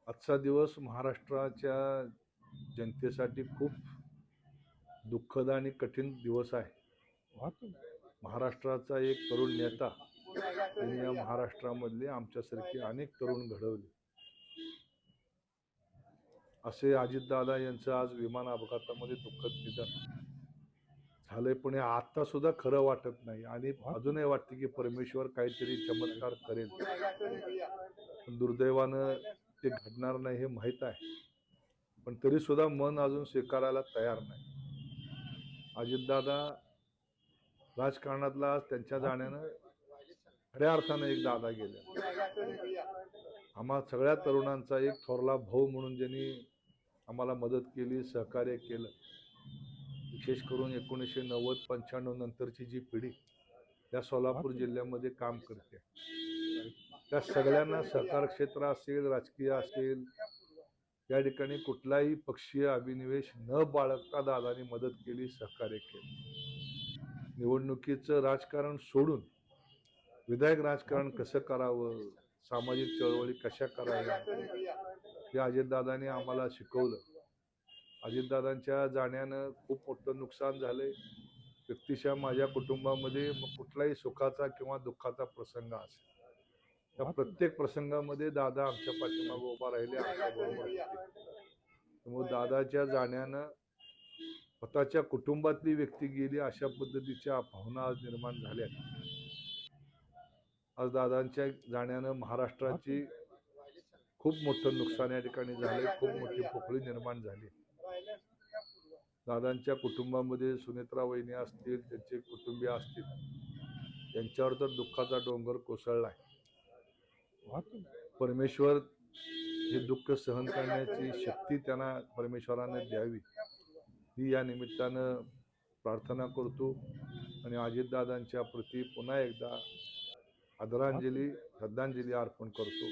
आजचा दिवस महाराष्ट्राच्या जनतेसाठी खूप दुःखद आणि कठीण दिवस आहे। महाराष्ट्राचा एक तरुण नेता त्यांनी या महाराष्ट्रामधले आमच्यासारखे अनेक तरुण घडवले। असे अजितदादा यांचं आज विमान अपघातामध्ये दुःखद निधन झालंय, पण हे आता सुद्धा खरं वाटत नाही आणि अजूनही वाटते की परमेश्वर काहीतरी चमत्कार करेल, पण दुर्दैवानं ते घडणार नाही हे माहीत आहे, पण तरी सुद्धा मन अजून स्वीकारायला तयार नाही। अजितदादा राजकारणातला त्यांच्या जाण्यानं खऱ्या अर्थानं एक दादा गेले। आम्हा सगळ्या तरुणांचा एक थोरला भाऊ म्हणून ज्यांनी आम्हाला मदत केली, सहकार्य केलं। विशेष करून 1990-95 नंतरची जी पिढी त्या सोलापूर जिल्ह्यामध्ये काम करते, त्या सगळ्यांना सहकार क्षेत्र असेल, राजकीय असेल, या ठिकाणी कुठलाही पक्षीय अभिनिवेश न बाळगता दादांनी मदत केली, सहकार्य केलं। निवडणुकीचं राजकारण सोडून विधायक राजकारण कसं करावं, सामाजिक चळवळी कशा कराव्या, हे अजितदादांनी आम्हाला शिकवलं। अजितदादांच्या जाण्यानं खूप मोठं नुकसान झालंय। व्यक्तिशः माझ्या कुटुंबामध्ये कुठलाही सुखाचा किंवा दुःखाचा प्रसंग असेल, त्या प्रत्येक प्रसंगामध्ये दादा आमच्या पाठीमागे उभा राहिले, आमच्याबरोबर होते। त्यामुळे दादाच्या जाण्यानं स्वतःच्या कुटुंबातली व्यक्ती गेली अशा पद्धतीच्या भावना आज निर्माण झाल्या। आज दादांच्या जाण्यानं महाराष्ट्राची खूप मोठं नुकसान या ठिकाणी झालंय, खूप मोठी पोकळी निर्माण झाली। दादांच्या कुटुंबामध्ये सुनेत्रा वहिनी असतील, त्यांचे कुटुंबीय असतील, त्यांच्यावर तर दुःखाचा डोंगर कोसळलाय। परमेश्वर हे दुःख सहन करण्याची शक्ती त्यांना परमेश्वराने द्यावी, ही या निमित्तानं प्रार्थना करतो आणि अजितदादांच्या प्रती पुन्हा एकदा आदरांजली, श्रद्धांजली अर्पण करतो।